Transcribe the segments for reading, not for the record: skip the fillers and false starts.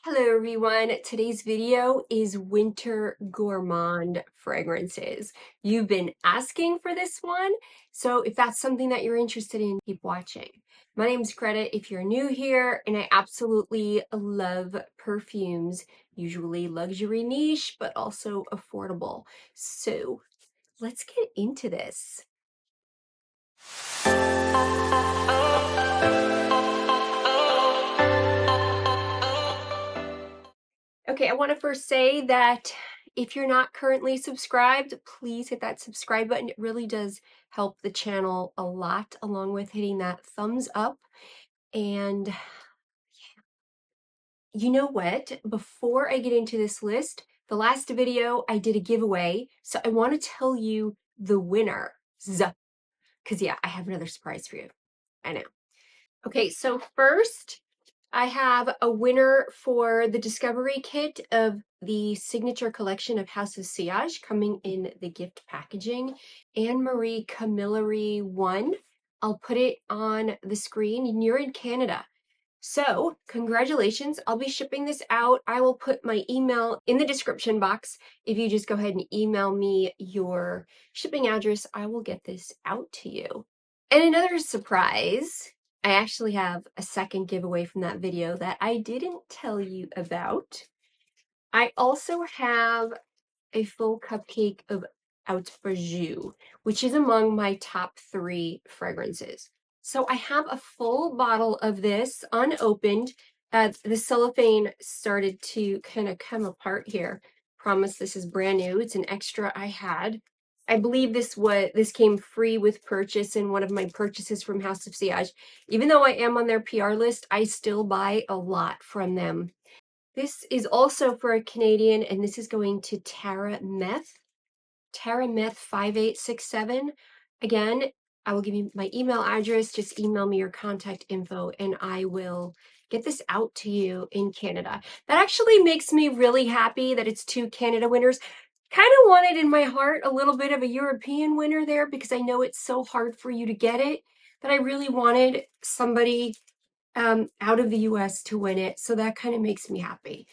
Hello everyone, today's video is winter gourmand fragrances. You've been asking for this one, so if that's something that you're interested in, keep watching. My name's Greta if you're new here, and I absolutely love perfumes, usually luxury niche, but also affordable. So let's get into this. Okay, I want to first say that if you're not currently subscribed, please hit that subscribe button. It really does help the channel a lot, along with hitting that thumbs up. And you know what? Before I get into this list, the last video I did a giveaway, so I want to tell you the winner. Because yeah, I have another surprise for you. I know. Okay, so first, I have a winner for the Discovery Kit of the Signature Collection of House of Sillage coming in the gift packaging. Anne-Marie Camilleri 1. I'll put it on the screen, and you're in Canada. So, congratulations. I'll be shipping this out. I will put my email in the description box. If you just go ahead and email me your shipping address, I will get this out to you. And another surprise, I actually have a second giveaway from that video that I didn't tell you about. I also have a full cupcake of Outfragou, which is among my top 3 fragrances. So I have a full bottle of this unopened. The cellophane started to kind of come apart here. Promise this is brand new. It's an extra I had. I believe this came free with purchase in one of my purchases from House of Sillage. Even though I am on their PR list, I still buy a lot from them. This is also for a Canadian, and this is going to Tara Meth. Tara Meth 5867. Again, I will give you my email address. Just email me your contact info, and I will get this out to you in Canada. That actually makes me really happy that it's 2 Canada winners. Kind of wanted in my heart a little bit of a European winner there because I know it's so hard for you to get it, that I really wanted somebody out of the US to win it. So that kind of makes me happy.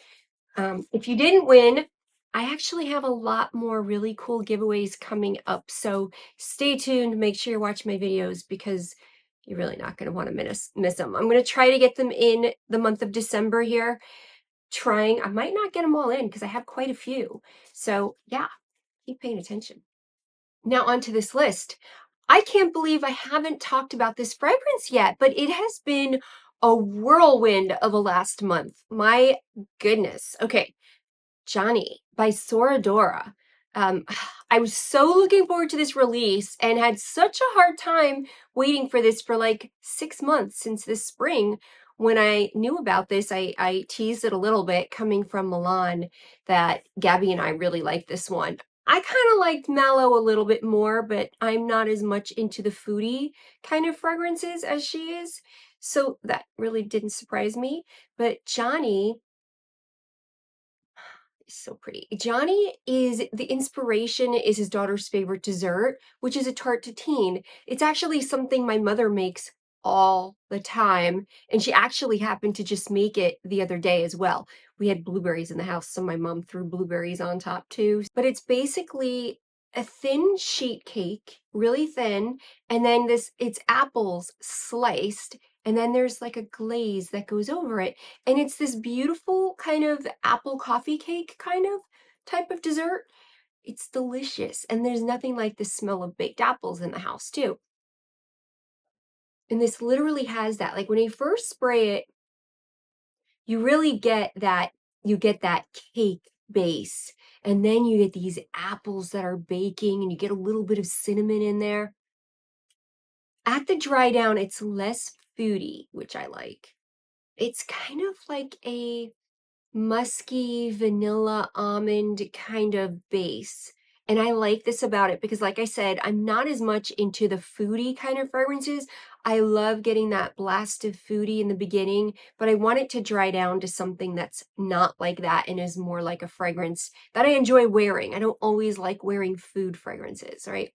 If you didn't win, I actually have a lot more really cool giveaways coming up. So stay tuned. Make sure you watch my videos because you're really not going to want to miss them. I'm going to try to get them in the month of December here. I might not get them all in because I have quite a few. So yeah, keep paying attention. Now onto this list. I can't believe I haven't talked about this fragrance yet, but it has been a whirlwind of a last month. My goodness. Okay, Jany by Soradora. I was so looking forward to this release and had such a hard time waiting for this for like 6 months since this spring. When I knew about this, I teased it a little bit coming from Milan that Gabby and I really liked this one. I kind of liked Mallow a little bit more, but I'm not as much into the foodie kind of fragrances as she is. So that really didn't surprise me. But Jany is so pretty. Jany is the inspiration is his daughter's favorite dessert, which is a tarte tatin. It's actually something my mother makes all the time, and she actually happened to just make it the other day as well. We had blueberries in the house, so my mom threw blueberries on top too. But it's basically a thin sheet cake, really thin, and then it's apples sliced, and then there's like a glaze that goes over it. And it's this beautiful kind of apple coffee cake kind of type of dessert. It's delicious. And there's nothing like the smell of baked apples in the house too. And this literally has that. Like when you first spray it, you really get that, you get that cake base. And then you get these apples that are baking and you get a little bit of cinnamon in there. At the dry down, it's less foody, which I like. It's kind of like a musky vanilla almond kind of base. And I like this about it because, like I said, I'm not as much into the foodie kind of fragrances. I love getting that blast of foodie in the beginning, but I want it to dry down to something that's not like that and is more like a fragrance that I enjoy wearing. I don't always like wearing food fragrances, right?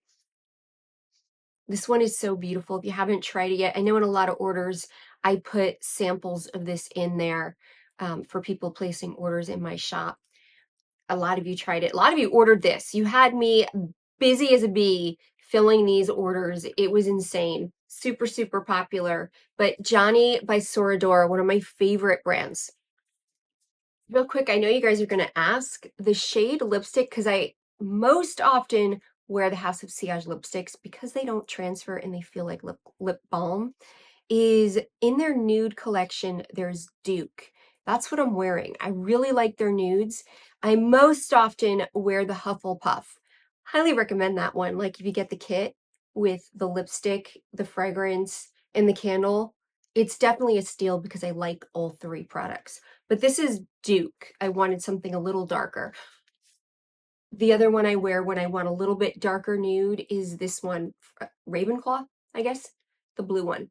This one is so beautiful. If you haven't tried it yet, I know in a lot of orders, I put samples of this in there. for people placing orders in my shop. A lot of you tried it. A lot of you ordered this. You had me busy as a bee filling these orders. It was insane. Super, super popular. But Jany by Sorador, one of my favorite brands. Real quick, I know you guys are going to ask the shade lipstick, because I most often wear the House of Sillage lipsticks because they don't transfer and they feel like lip balm, is in their nude collection. There's Duke. That's what I'm wearing. I really like their nudes. I most often wear the Hufflepuff. Highly recommend that one. Like if you get the kit with the lipstick, the fragrance, and the candle, it's definitely a steal because I like all three products. But this is Duke. I wanted something a little darker. The other one I wear when I want a little bit darker nude is this one, Ravenclaw, I guess, the blue one.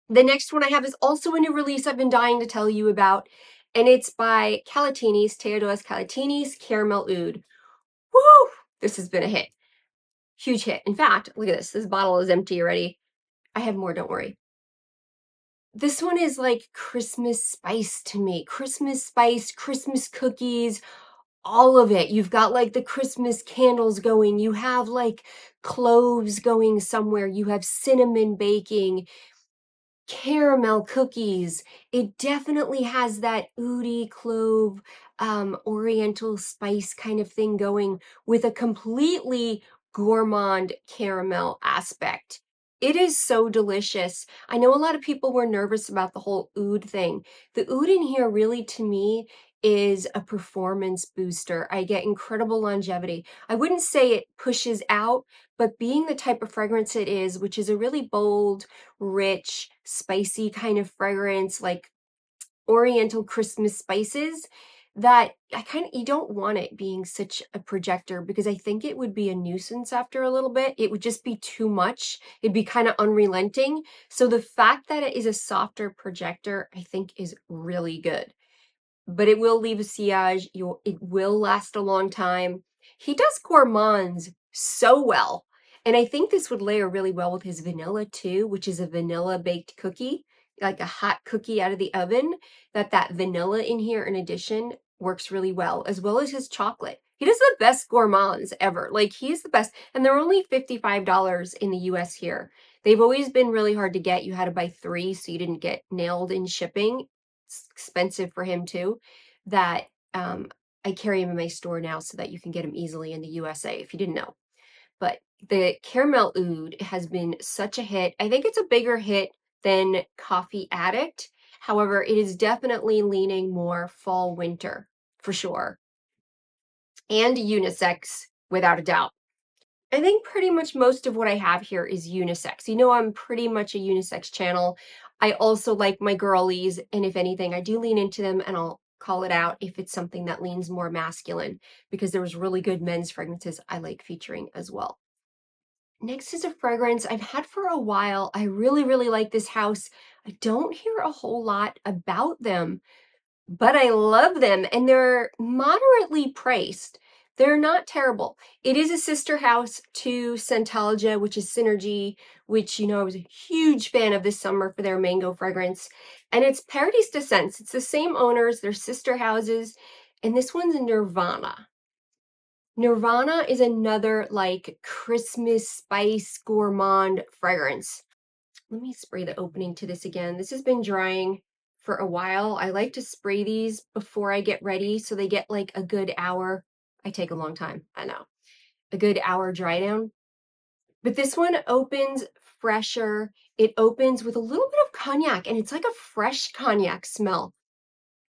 The next one I have is also a new release I've been dying to tell you about, and it's by Calatinis, Teodoros Calatinis, Caramel Oud. Woo! This has been a hit. Huge hit. In fact, look at this. This bottle is empty already. I have more, don't worry. This one is like Christmas spice to me. Christmas spice, Christmas cookies, all of it. You've got like the Christmas candles going. You have like cloves going somewhere. You have cinnamon baking, caramel cookies. It definitely has that oudy clove, oriental spice kind of thing going with a completely gourmand caramel aspect. It is so delicious. I know a lot of people were nervous about the whole oud thing. The oud in here really, to me, is a performance booster. I get incredible longevity. I wouldn't say it pushes out, but being the type of fragrance it is, which is a really bold, rich, spicy kind of fragrance, like oriental Christmas spices, that you don't want it being such a projector, because I think it would be a nuisance after a little bit. It would just be too much. It'd be kind of unrelenting. So the fact that it is a softer projector, I think, is really good. But it will leave a sillage. It will last a long time. He does gourmands so well. And I think this would layer really well with his vanilla too, which is a vanilla baked cookie, like a hot cookie out of the oven. That vanilla in here, in addition, works really well as his chocolate. He does the best gourmands ever. Like, he's the best. And they're only $55 in the US here. They've always been really hard to get. You had to buy 3 so you didn't get nailed in shipping. It's expensive for him too. That I carry him in my store now so that you can get him easily in the USA if you didn't know. But the Caramel Oud has been such a hit. I think it's a bigger hit than Coffee Addict. However, it is definitely leaning more fall winter for sure. And unisex, without a doubt. I think pretty much most of what I have here is unisex. You know, I'm pretty much a unisex channel. I also like my girlies, and if anything, I do lean into them, and I'll call it out if it's something that leans more masculine, because there was really good men's fragrances I like featuring as well. Next is a fragrance I've had for a while. I really, really like this house. I don't hear a whole lot about them, but I love them, and they're moderately priced. They're not terrible. It is a sister house to Scentology, which is Synergy, which, you know, I was a huge fan of this summer for their mango fragrance. And it's Paradis de Sens. It's the same owners, they're sister houses. And this one's Nirvana. Nirvana is another like Christmas spice gourmand fragrance. Let me spray the opening to this again. This has been drying for a while. I like to spray these before I get ready so they get like a good hour. I take a long time, I know. A good hour dry down. But this one opens fresher. It opens with a little bit of cognac, and it's like a fresh cognac smell,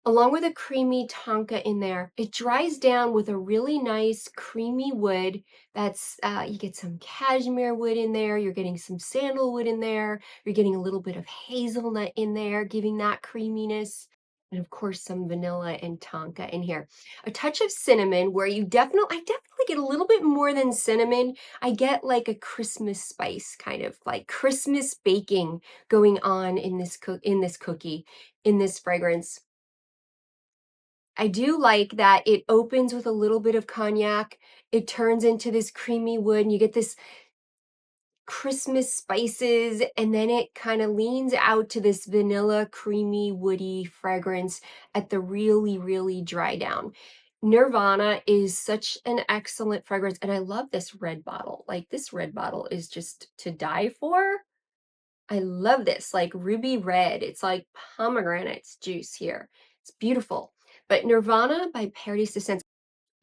along with a creamy tonka in there. It dries down with a really nice creamy wood. That's, you get some cashmere wood in there, you're getting some sandalwood in there, you're getting a little bit of hazelnut in there, giving that creaminess. And of course, some vanilla and tonka in here. A touch of cinnamon, where I definitely get a little bit more than cinnamon. I get like a Christmas spice, kind of like Christmas baking going on in this cookie, in this fragrance. I do like that it opens with a little bit of cognac. It turns into this creamy wood, and you get this Christmas spices, and then it kind of leans out to this vanilla, creamy, woody fragrance at the really, really dry down. Nirvana is such an excellent fragrance, and I love this red bottle. Like, this red bottle is just to die for. I love this, like ruby red. It's like pomegranate juice here. It's beautiful. But Nirvana by Paradis. I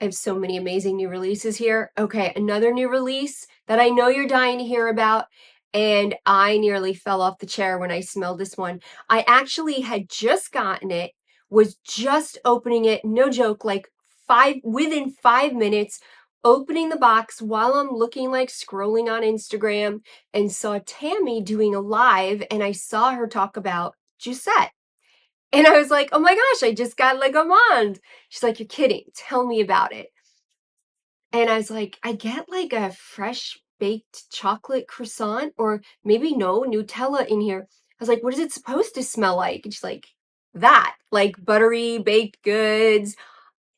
have so many amazing new releases here. Okay, another new release that I know you're dying to hear about, and I nearly fell off the chair when I smelled this one. I actually had just gotten it, was just opening it, no joke, like within 5 minutes, opening the box while I'm looking, like scrolling on Instagram, and saw Tammy doing a live, and I saw her talk about Jousset. And I was like, oh my gosh, I just got Le Gourmand. She's like, you're kidding. Tell me about it. And I was like, I get like a fresh baked chocolate croissant, or maybe no, Nutella in here. I was like, what is it supposed to smell like? And she's like, that, like buttery baked goods,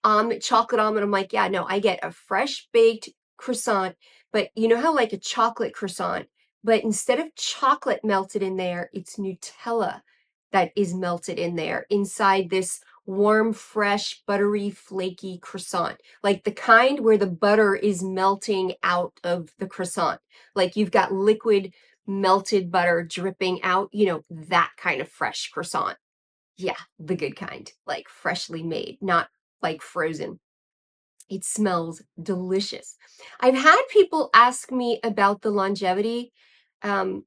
chocolate almond. I'm like, yeah, no, I get a fresh baked croissant, but you know how like a chocolate croissant, but instead of chocolate melted in there, it's Nutella that is melted in there inside this warm, fresh, buttery, flaky croissant. Like the kind where the butter is melting out of the croissant. Like you've got liquid melted butter dripping out, you know, that kind of fresh croissant. Yeah, the good kind, like freshly made, not like frozen. It smells delicious. I've had people ask me about the longevity. Um,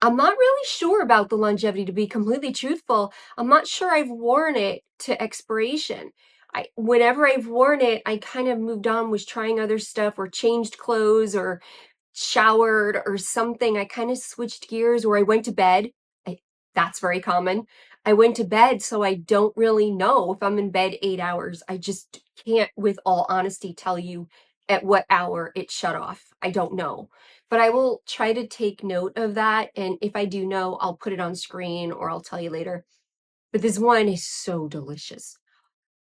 I'm not really sure about the longevity, to be completely truthful. I'm not sure I've worn it to expiration. Whenever I've worn it, I kind of moved on, was trying other stuff or changed clothes or showered or something. I kind of switched gears, or I went to bed. That's very common. I went to bed, so I don't really know if I'm in bed 8 hours. I just can't, with all honesty, tell you at what hour it shut off. I don't know. But I will try to take note of that. And if I do know, I'll put it on screen or I'll tell you later. But this one is so delicious.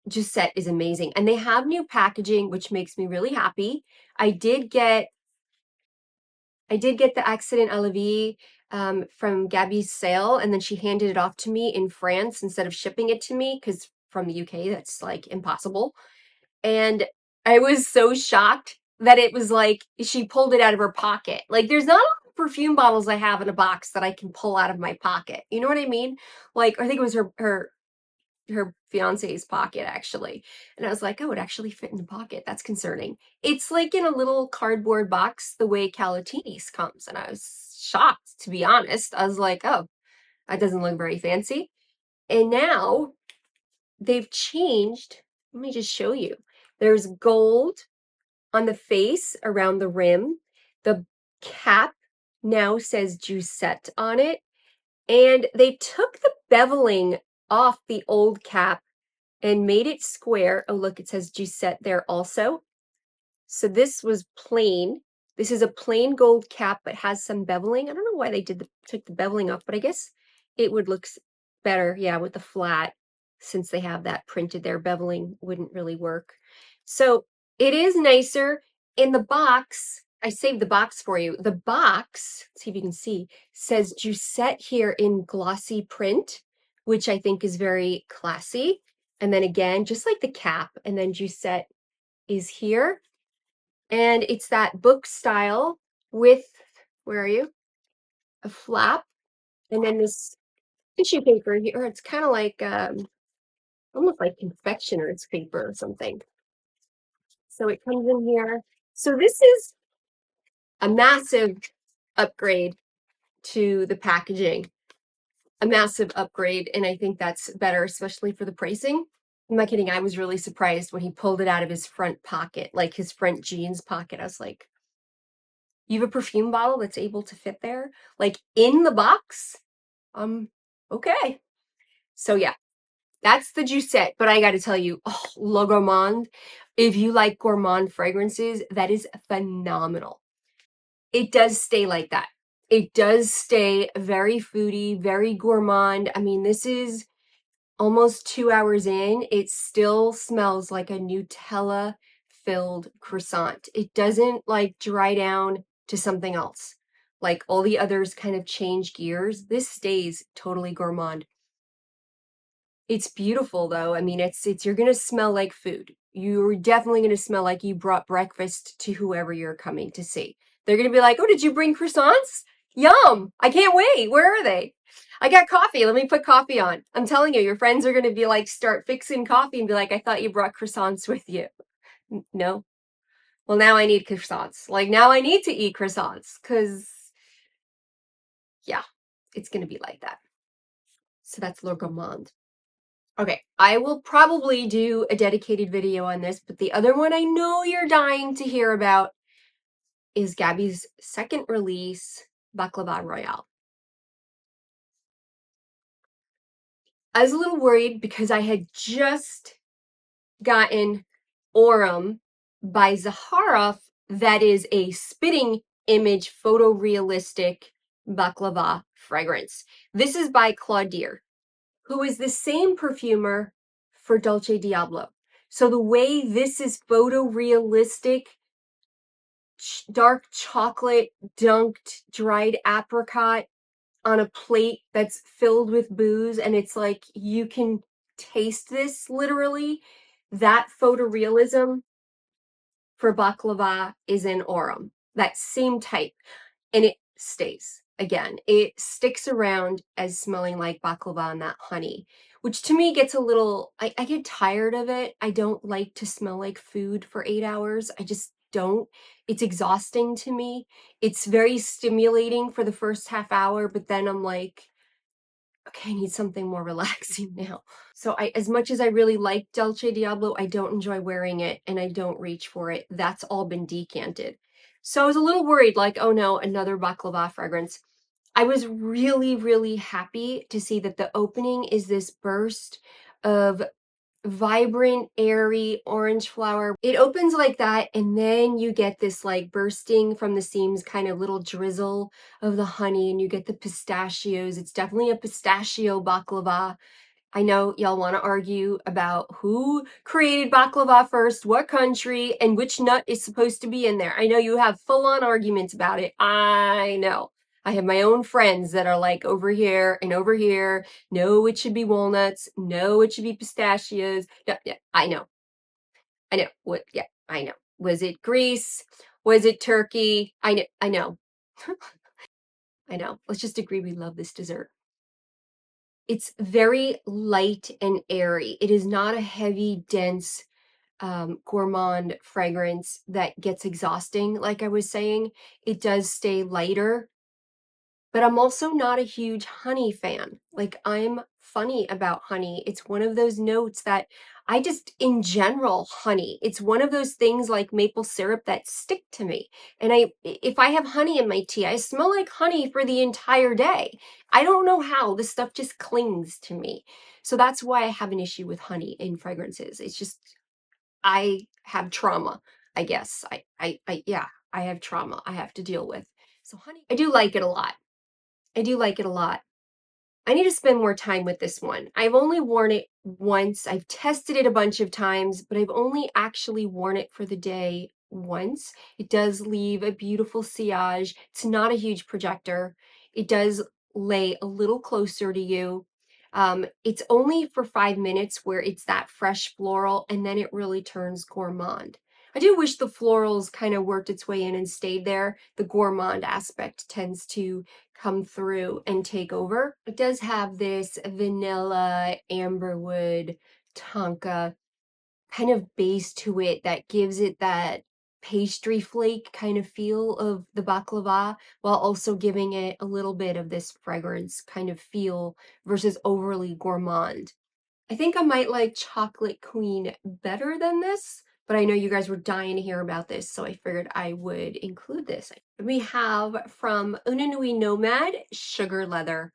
Jousset is amazing. And they have new packaging, which makes me really happy. I did get the Accident à la Vie from Gabby's sale, and then she handed it off to me in France instead of shipping it to me, because from the UK, that's like impossible. And I was so shocked that it was like she pulled it out of her pocket. Like, there's not a lot of perfume bottles I have in a box that I can pull out of my pocket. You know what I mean? Like, I think it was her fiance's pocket, actually. And I was like, oh, it actually fit in the pocket. That's concerning. It's like in a little cardboard box the way Calatini's comes. And I was shocked, to be honest. I was like, oh, that doesn't look very fancy. And now they've changed. Let me just show you. There's gold on the face around the rim. The cap now says Jousset on it. And they took the beveling off the old cap and made it square. Oh, look, it says Jousset there also. So this was plain. This is a plain gold cap, but has some beveling. I don't know why they took the beveling off, but I guess it would look better, yeah, with the flat, since they have that printed there. Beveling wouldn't really work. So it is nicer. In the box, I saved the box for you. The box, see if you can see, says Jousset here in glossy print, which I think is very classy. And then again, just like the cap, and then Jousset is here. And it's that book style with, where are you? A flap. And then this tissue paper here. It's kind of like, almost like confectioner's paper or something. So it comes in here. So this is a massive upgrade to the packaging. A massive upgrade. And I think that's better, especially for the pricing. I'm not kidding. I was really surprised when he pulled it out of his front pocket, like his front jeans pocket. I was like, you have a perfume bottle that's able to fit there, like in the box? Okay. So yeah, that's the Jousset. But I got to tell you, oh, Le Gourmand, if you like gourmand fragrances, that is phenomenal. It does stay like that. It does stay very foodie, very gourmand. I mean, this is almost 2 hours in. It still smells like a Nutella filled croissant. It doesn't like dry down to something else. Like all the others kind of change gears. This stays totally gourmand. It's beautiful though. I mean, it's you're gonna smell like food. You're definitely gonna smell like you brought breakfast to whoever you're coming to see. They're gonna be like, "Oh, did you bring croissants? Yum! I can't wait. Where are they? I got coffee. Let me put coffee on." I'm telling you, your friends are gonna be like, start fixing coffee and be like, "I thought you brought croissants with you." No. Well, now I need croissants. Like now I need to eat croissants because yeah, it's gonna be like that. So that's Le Gourmand. Okay, I will probably do a dedicated video on this, but the other one I know you're dying to hear about is Gabby's second release, Baklava Royale. I was a little worried because I had just gotten Aurum by Zaharoff, that is a spitting image photorealistic baklava fragrance. This is by Claudier, who is the same perfumer for Dolce Diablo. So the way this is photorealistic, dark chocolate dunked dried apricot on a plate that's filled with booze, and it's like you can taste this literally. That photorealism for baklava is in Aurum, that same type, and it stays. Again, it sticks around as smelling like baklava and that honey, which to me gets a little, I get tired of it. I don't like to smell like food for 8 hours. I just don't. It's exhausting to me. It's very stimulating for the first half hour, but then I'm like, okay, I need something more relaxing now. So as much as I really like Dolce Diablo, I don't enjoy wearing it and I don't reach for it. That's all been decanted. So I was a little worried, like, oh no, another baklava fragrance. I was really, really happy to see that the opening is this burst of vibrant, airy orange flower. It opens like that, and then you get this like bursting from the seams kind of little drizzle of the honey, and you get the pistachios. It's definitely a pistachio baklava. I know y'all want to argue about who created baklava first, what country, and which nut is supposed to be in there. I know you have full-on arguments about it. I know. I have my own friends that are like over here and over here. No, it should be walnuts. No, it should be pistachios. No, yeah, I know. I know. What? Yeah, I know. Was it Greece? Was it Turkey? I know. I know. I know. Let's just agree we love this dessert. It's very light and airy. It is not a heavy, dense gourmand fragrance that gets exhausting, like I was saying. It does stay lighter, but I'm also not a huge honey fan. Like, I'm funny about honey. It's one of those notes that I just, in general, honey. It's one of those things like maple syrup that stick to me. And if I have honey in my tea, I smell like honey for the entire day. I don't know how. This stuff just clings to me. So that's why I have an issue with honey in fragrances. It's just, I have trauma, I guess. Yeah, I have trauma I have to deal with. So honey, I do like it a lot. I do like it a lot. I need to spend more time with this one. I've only worn it once. I've tested it a bunch of times, but I've only actually worn it for the day once. It does leave a beautiful sillage. It's not a huge projector. It does lay a little closer to you. It's only for 5 minutes where it's that fresh floral, and then it really turns gourmand. I do wish the florals kind of worked its way in and stayed there. The gourmand aspect tends to come through and take over. It does have this vanilla, amberwood, tonka kind of base to it that gives it that pastry flake kind of feel of the baklava, while also giving it a little bit of this fragrance kind of feel versus overly gourmand. I think I might like Chocolate Queen better than this, but I know you guys were dying to hear about this, so I figured I would include this. We have from Nuit Nomade, Sugar Leather.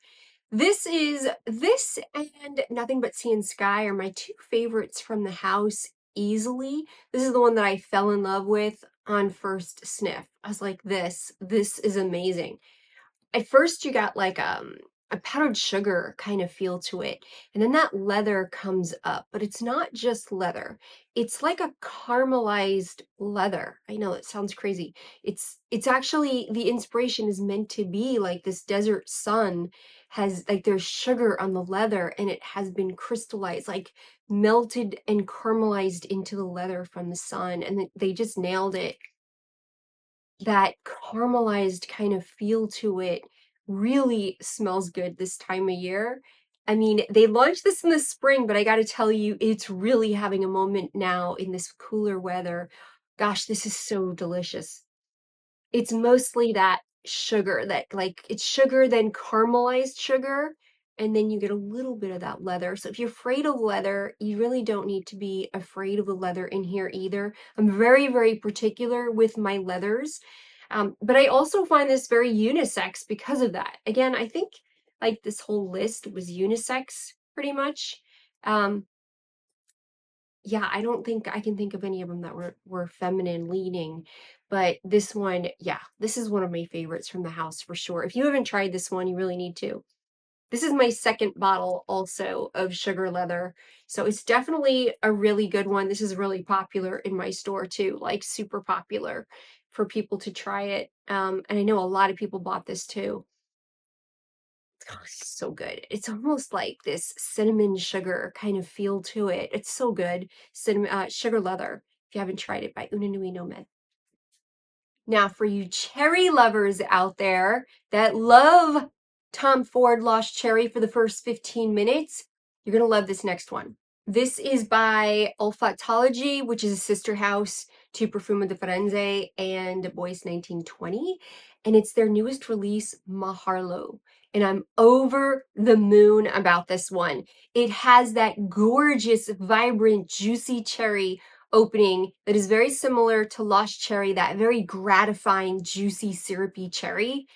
This and Nothing But Sea and Sky are my two favorites from the house easily. This is the one that I fell in love with on first sniff. I was like, this is amazing. At first you got like a powdered sugar kind of feel to it. And then that leather comes up, but it's not just leather. It's like a caramelized leather. I know it sounds crazy. It's actually, the inspiration is meant to be like this desert sun has, like, there's sugar on the leather and it has been crystallized, like melted and caramelized into the leather from the sun, and they just nailed it. That caramelized kind of feel to it really smells good this time of year. I mean, they launched this in the spring, but I got to tell you, it's really having a moment now in this cooler weather. Gosh, this is so delicious. It's mostly that sugar, that, like, it's sugar, then caramelized sugar, and then you get a little bit of that leather. So if you're afraid of leather, you really don't need to be afraid of the leather in here either. I'm very, very particular with my leathers. But I also find this very unisex because of that. Again, I think like this whole list was unisex pretty much. Um, yeah, I don't think I can think of any of them that were feminine leaning, but this one, yeah, this is one of my favorites from the house for sure. If you haven't tried this one, you really need to. This is my second bottle also of sugar leather, so it's definitely a really good one. This is really popular in my store too, like super popular for people to try it. And I know a lot of people bought this too. Oh, it's so good. It's almost like this cinnamon sugar kind of feel to it. It's so good. Cinnamon, sugar leather. If you haven't tried it, by Nuit Nomade. Now, for you cherry lovers out there that love Tom Ford Lost Cherry for the first 15 minutes, you're gonna love this next one. This is by Olfattology, which is a sister house to Perfume de Firenze and Boyce 1920. And it's their newest release, Maharloo. And I'm over the moon about this one. It has that gorgeous, vibrant, juicy cherry opening that is very similar to Lost Cherry, that very gratifying, juicy, syrupy cherry.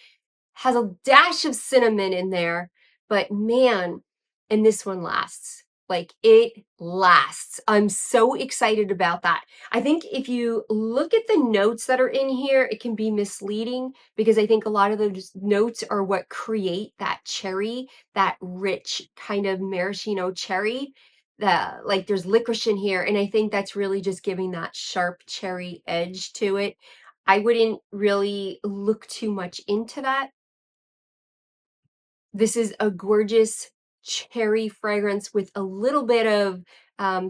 Has a dash of cinnamon in there, but man, and this one lasts. Like, it lasts. I'm so excited about that. I think if you look at the notes that are in here, it can be misleading because I think a lot of those notes are what create that cherry, that rich kind of maraschino cherry. Like, there's licorice in here, and I think that's really just giving that sharp cherry edge to it. I wouldn't really look too much into that. This is a gorgeous cherry fragrance with a little bit of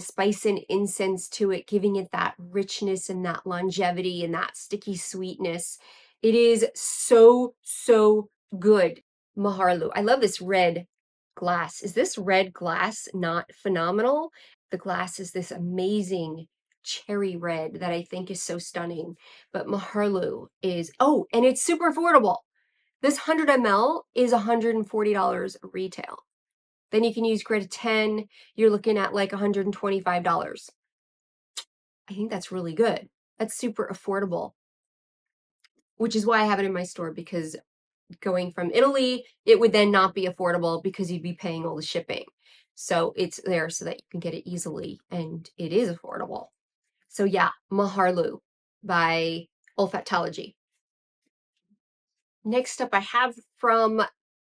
spice and incense to it, giving it that richness and that longevity and that sticky sweetness. It is so, so good. Maharloo. I love this red glass. Is this red glass not phenomenal? The glass is this amazing cherry red that I think is so stunning. But Maharloo is, oh, and it's super affordable. This 100 ml is $140 retail. Then you can use Greta 10. You're looking at like $125. I think that's really good. That's super affordable, which is why I have it in my store, because going from Italy, it would then not be affordable because you'd be paying all the shipping. So it's there so that you can get it easily, and it is affordable. So yeah, Maharloo by Olfattology. Next up, I have from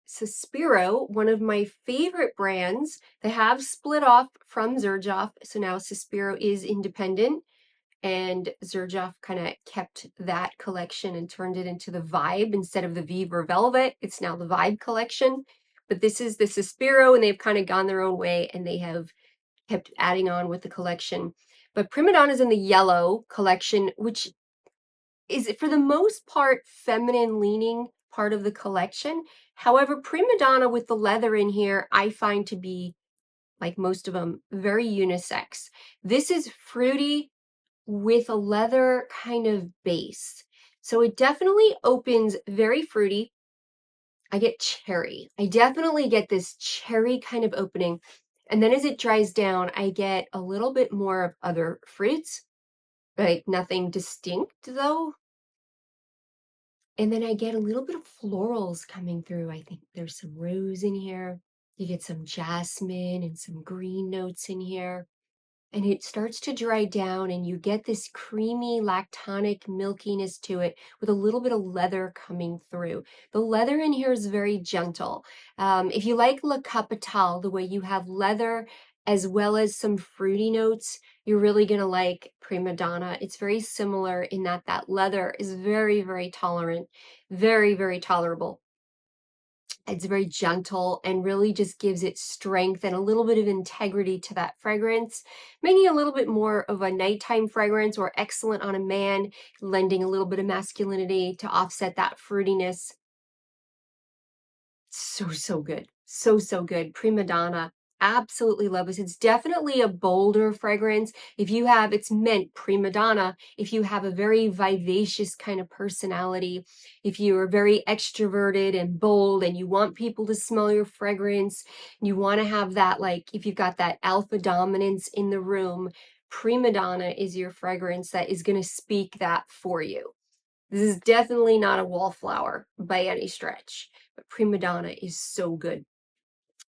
Sospiro, one of my favorite brands. They have split off from Xerjoff, so now Sospiro is independent, and Xerjoff kind of kept that collection and turned it into the Vibe instead of the Vive or Velvet. It's now the Vibe collection, but this is the Sospiro, and they've kind of gone their own way, and they have kept adding on with the collection. But Prima Donna's in the yellow collection, which is for the most part feminine leaning part of the collection. However, Prima Donna with the leather in here, I find to be, like most of them, very unisex. This is fruity with a leather kind of base. So it definitely opens very fruity. I get cherry. I definitely get this cherry kind of opening. And then as it dries down, I get a little bit more of other fruits, like nothing distinct though. And then I get a little bit of florals coming through. I think there's some rose in here. You get some jasmine and some green notes in here. and it starts to dry down and you get this creamy lactonic milkiness to it with a little bit of leather coming through. The leather in here is very gentle. If you like La Capitale, the way you have leather as well as some fruity notes, you're really gonna like Prima Donna. It's very similar in that that leather is very, very tolerant, very, very tolerable. It's very gentle and really just gives it strength and a little bit of integrity to that fragrance, making a little bit more of a nighttime fragrance or excellent on a man, lending a little bit of masculinity to offset that fruitiness. So, so good. So, so good. Prima Donna. Absolutely love this. It's definitely a bolder fragrance. If you have, it's meant prima donna, if you have a very vivacious kind of personality, if you are very extroverted and bold and you want people to smell your fragrance, you want to have that, like, if you've got that alpha dominance in the room, prima donna is your fragrance that is going to speak that for you. This is definitely not a wallflower by any stretch, but Prima Donna is so good.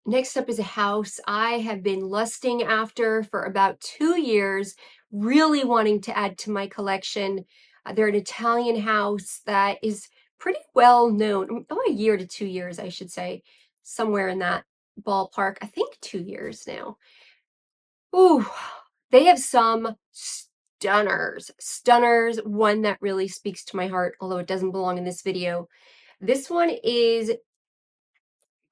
Next up is a house I have been lusting after for about 2 years, really wanting to add to my collection. They're an Italian house that is pretty well known. Oh, a year to 2 years, I should say, somewhere in that ballpark. I think 2 years now. Ooh, they have some stunners. Stunners, one that really speaks to my heart, although it doesn't belong in this video. This one is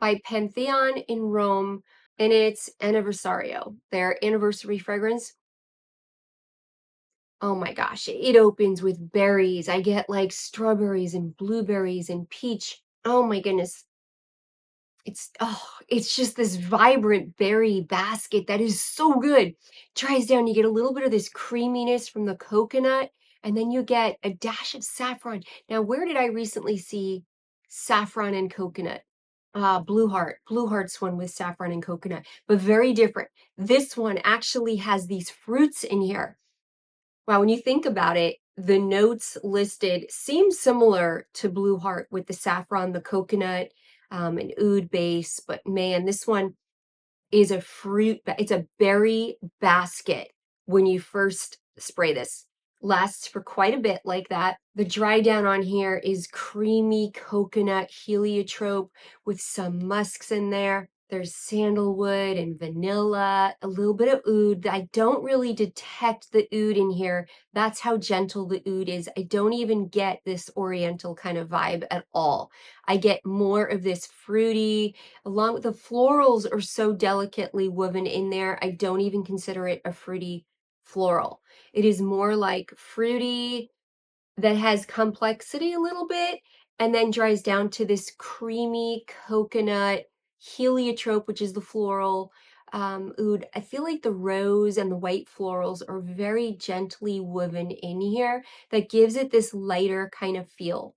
by Pantheon in Rome, and it's Anniversario, their anniversary fragrance. Oh my gosh, it opens with berries. I get like strawberries and blueberries and peach. Oh my goodness. It's just this vibrant berry basket that is so good. Dries down, you get a little bit of this creaminess from the coconut, and then you get a dash of saffron. Now, where did I recently see saffron and coconut? Blue Heart. Blue Heart's one with saffron and coconut, but very different. This one actually has these fruits in here. Wow, when you think about it, the notes listed seem similar to Blue Heart with the saffron, the coconut, an oud base, but man, this one is a fruit, it's a berry basket when you first spray this. Lasts for quite a bit like that. The dry down on here is creamy coconut heliotrope with some musks in there. There's sandalwood and vanilla, a little bit of oud. I don't really detect the oud in here. That's how gentle the oud is. I don't even get this oriental kind of vibe at all. I get more of this fruity, along with the florals are so delicately woven in there. I don't even consider it a fruity floral. It is more like fruity that has complexity a little bit and then dries down to this creamy coconut heliotrope, which is the floral oud. I feel like the rose and the white florals are very gently woven in here that gives it this lighter kind of feel.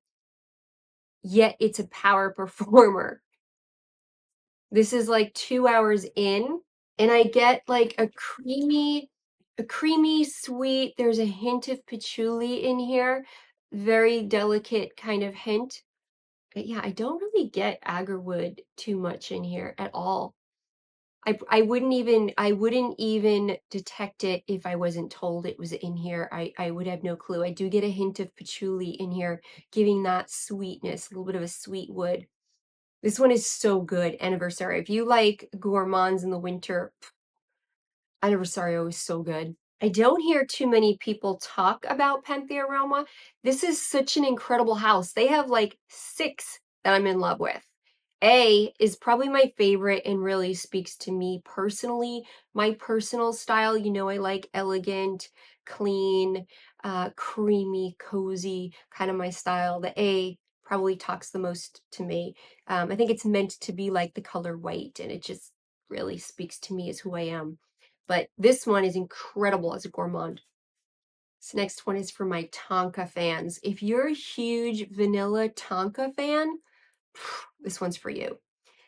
Yet it's a power performer. This is like 2 hours in, and I get like a creamy sweet, there's a hint of patchouli in here, very delicate kind of hint. But yeah, I don't really get agarwood too much in here at all. I wouldn't even detect it if I wasn't told it was in here. I would have no clue. I do get a hint of patchouli in here, giving that sweetness, a little bit of a sweet wood. This one is so good, Anniversario. If you like gourmands in the winter, Anniversario is so good. I don't hear too many people talk about Pantheon Roma. This is such an incredible house. They have like 6 that I'm in love with. A is probably my favorite and really speaks to me personally, my personal style. You know, I like elegant, clean, creamy, cozy, kind of my style. The A probably talks the most to me. I think it's meant to be like the color white, and it just really speaks to me as who I am. But this one is incredible as a gourmand. This next one is for my Tonka fans. If you're a huge vanilla Tonka fan, this one's for you.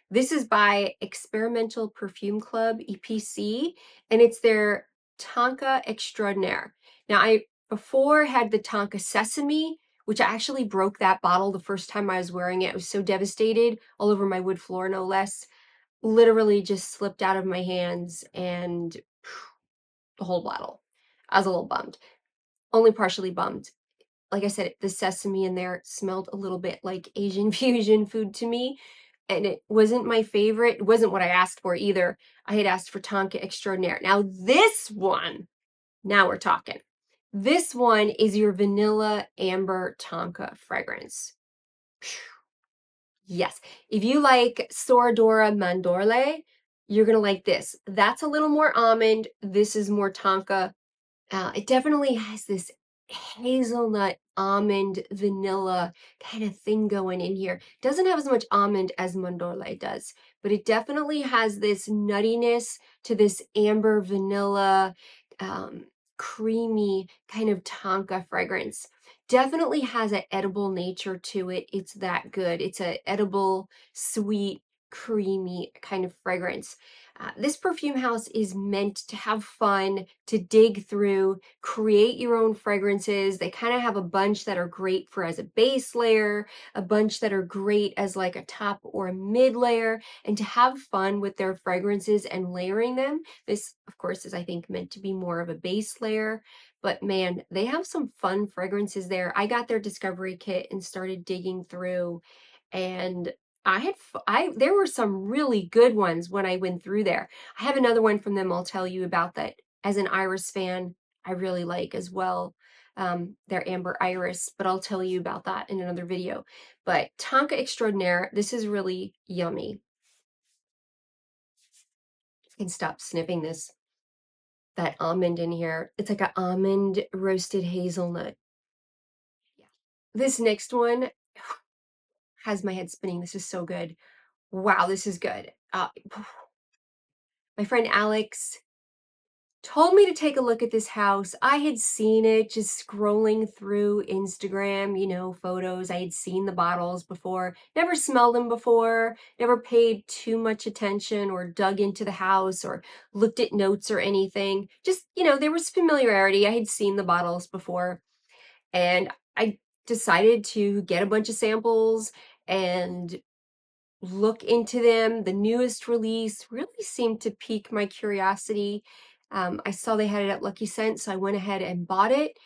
This is by Experimental Perfume Club, EPC, and it's their Tonka Extraordinaire. Now, I before had the Tonka Sesame, which I actually broke that bottle the first time I was wearing it. I was so devastated, all over my wood floor, no less. Literally just slipped out of my hands, and the whole bottle. I was a little bummed. Only partially bummed. Like I said, the sesame in there smelled a little bit like Asian fusion food to me, and it wasn't my favorite. It wasn't what I asked for either. I had asked for Tonka Extraordinaire. Now this one, now we're talking. This one is your vanilla amber Tonka fragrance. Yes, if you like Soradora Mandorle, you're gonna like this. That's a little more almond. This is more Tonka. It definitely has this hazelnut, almond, vanilla kind of thing going in here. Doesn't have as much almond as Mandorle does, but it definitely has this nuttiness to this amber vanilla, um, creamy kind of Tonka fragrance. Definitely has an edible nature to it. It's that good. It's a edible, sweet, creamy kind of fragrance. This perfume house is meant to have fun, to dig through, create your own fragrances. They kind of have a bunch that are great for as a base layer, a bunch that are great as like a top or a mid layer, and to have fun with their fragrances and layering them. This, of course, is I think meant to be more of a base layer, but man, they have some fun fragrances there. I got their discovery kit and started digging through, and there were some really good ones when I went through there. I have another one from them I'll tell you about that as an Iris fan I really like as well. Their Amber Iris, but I'll tell you about that in another video. But Tonka Extraordinaire, this is really yummy. I can stop sniffing this. That almond in here. It's like an almond roasted hazelnut. Yeah. This next one has my head spinning. This is so good. Wow, this is good. My friend Alex told me to take a look at this house. I had seen it just scrolling through Instagram, you know, photos. I had seen the bottles before, never smelled them before, never paid too much attention or dug into the house or looked at notes or anything. Just, you know, there was familiarity. I had seen the bottles before, and I decided to get a bunch of samples and look into them. The newest release really seemed to pique my curiosity. I saw they had it at Lucky Scent, so I went ahead and bought it.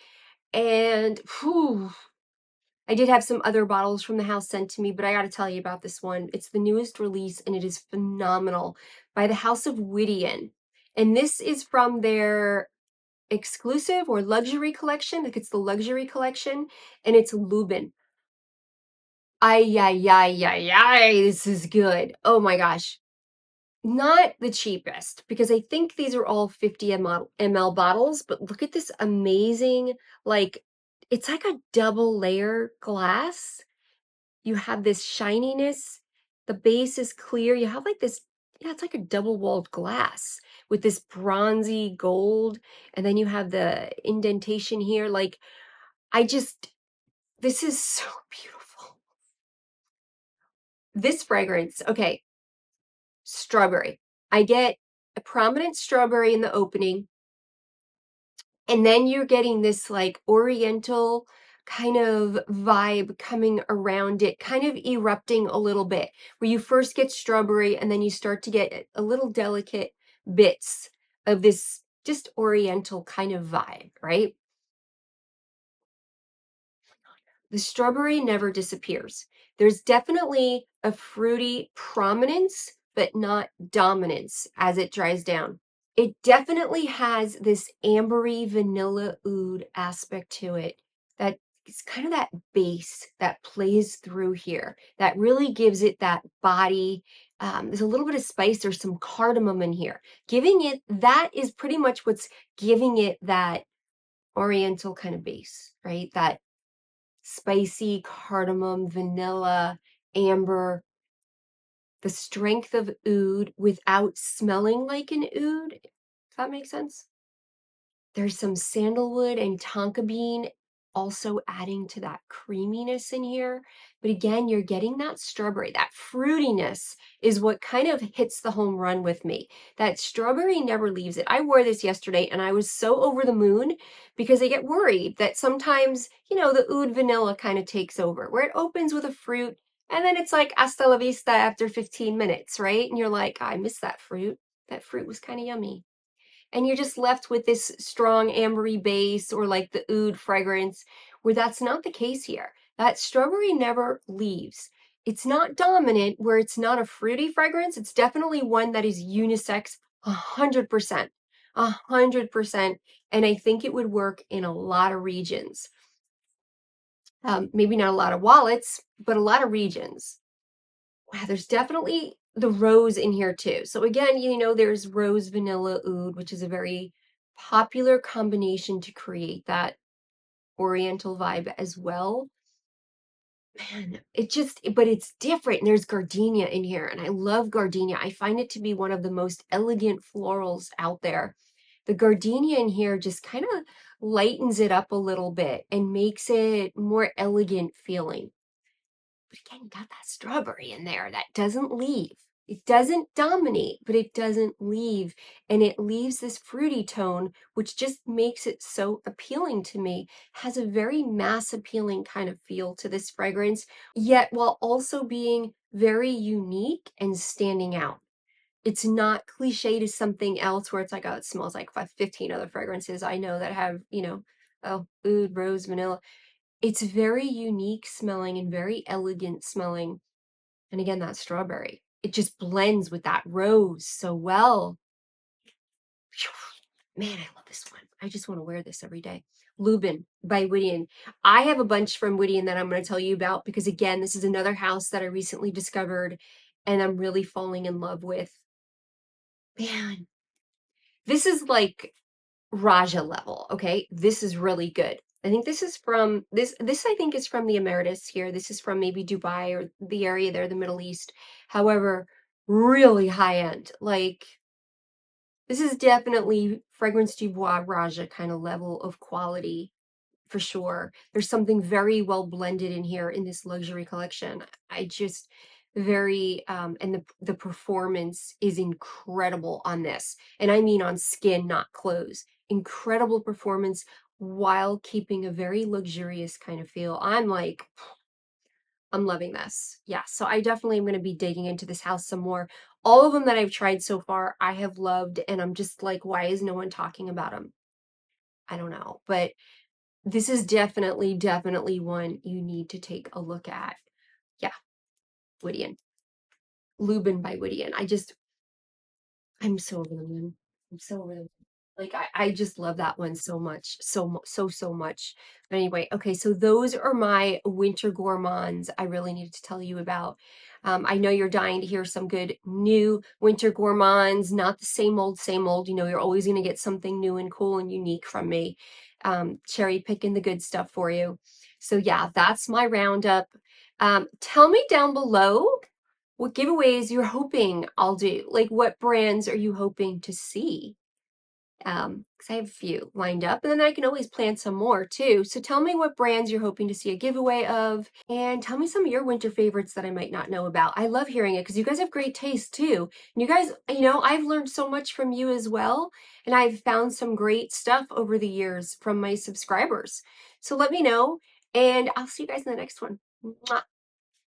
And whew, I did have some other bottles from the house sent to me, but I got to tell you about this one. It's the newest release, and it is phenomenal, by the House of Widian. And this is from their exclusive or luxury collection. Like, it's the luxury collection, and it's Luban. Ay, ay, ay, ay, ay, this is good. Oh my gosh. Not the cheapest, because I think these are all 50 ml bottles, but look at this amazing, like, it's like a double layer glass. You have this shininess. The base is clear. You have like this, yeah, it's like a double walled glass with this bronzy gold. And then you have the indentation here. Like, this is so beautiful. This fragrance, okay, strawberry. I get a prominent strawberry in the opening, and then you're getting this like oriental kind of vibe coming around it, kind of erupting a little bit, where you first get strawberry and then you start to get a little delicate bits of this just oriental kind of vibe, right? The strawberry never disappears. There's definitely a fruity prominence, but not dominance as it dries down. It definitely has this ambery vanilla oud aspect to it that it's kind of that base that plays through here that really gives it that body. There's a little bit of spice. There's some cardamom in here. That is pretty much what's giving it that oriental kind of base, right? That spicy cardamom, vanilla, amber, the strength of oud without smelling like an oud. Does that make sense? There's some sandalwood and tonka bean also adding to that creaminess in here. But again, you're getting that strawberry. That fruitiness is what kind of hits the home run with me. That strawberry never leaves it. I wore this yesterday and I was so over the moon because I get worried that sometimes, you know, the oud vanilla kind of takes over, where it opens with a fruit and then it's like hasta la vista after 15 minutes, right? And you're like, I miss that fruit. That fruit was kind of yummy. and you're just left with this strong ambery base or like the oud fragrance, where that's not the case here. That strawberry never leaves. It's not dominant where it's not a fruity fragrance. It's definitely one that is unisex 100%. 100%. And I think it would work in a lot of regions. Maybe not a lot of wallets, but a lot of regions. Wow, there's definitely the rose in here too. So again, you know, there's rose vanilla oud, which is a very popular combination to create that oriental vibe as well. Man, but it's different. And there's gardenia in here, and I love gardenia. I find it to be one of the most elegant florals out there. The gardenia in here just kind of lightens it up a little bit and makes it more elegant feeling. But again, you got that strawberry in there that doesn't leave. It doesn't dominate, but it doesn't leave. And it leaves this fruity tone, which just makes it so appealing to me. Has a very mass appealing kind of feel to this fragrance, yet while also being very unique and standing out. It's not cliche to something else where it's like, oh, it smells like 15 other fragrances I know that have, you know, oh, oud, rose, vanilla. It's very unique smelling and very elegant smelling. And again, that strawberry, it just blends with that rose so well. Man, I love this one. I just want to wear this every day. Luban by Widian. I have a bunch from Widian that I'm going to tell you about because, again, this is another house that I recently discovered and I'm really falling in love with. Man, this is like Raja level, okay? This is really good. I think this is from this I think is from the Emeritus here. This is from maybe Dubai or the area there, the Middle East. However, really high end. Like this is definitely Fragrance du Bois Raja kind of level of quality for sure. There's something very well blended in here in this luxury collection. I just very and the performance is incredible on this. And I mean on skin, not clothes. Incredible performance while keeping a very luxurious kind of feel. I'm loving this. Yeah, so I definitely am going to be digging into this house some more. All of them that I've tried so far, I have loved, and I'm just like, why is no one talking about them? I don't know, but this is definitely one you need to take a look at. Yeah, Widian. Luban by Widian. I'm so over the moon. I'm so over the moon. Like I just love that one so much. So much. But anyway, okay, so those are my winter gourmands I really needed to tell you about. I know you're dying to hear some good new winter gourmands, not the same old, same old. You know, you're always going to get something new and cool and unique from me. Cherry picking the good stuff for you. So yeah, that's my roundup. Tell me down below what giveaways you're hoping I'll do. Like what brands are you hoping to see? Because I have a few lined up, and then I can always plan some more too. So tell me what brands you're hoping to see a giveaway of, and tell me some of your winter favorites that I might not know about. I love hearing it because you guys have great taste too. And you guys, you know, I've learned so much from you as well, and I've found some great stuff over the years from my subscribers. So let me know, and I'll see you guys in the next one. Mwah.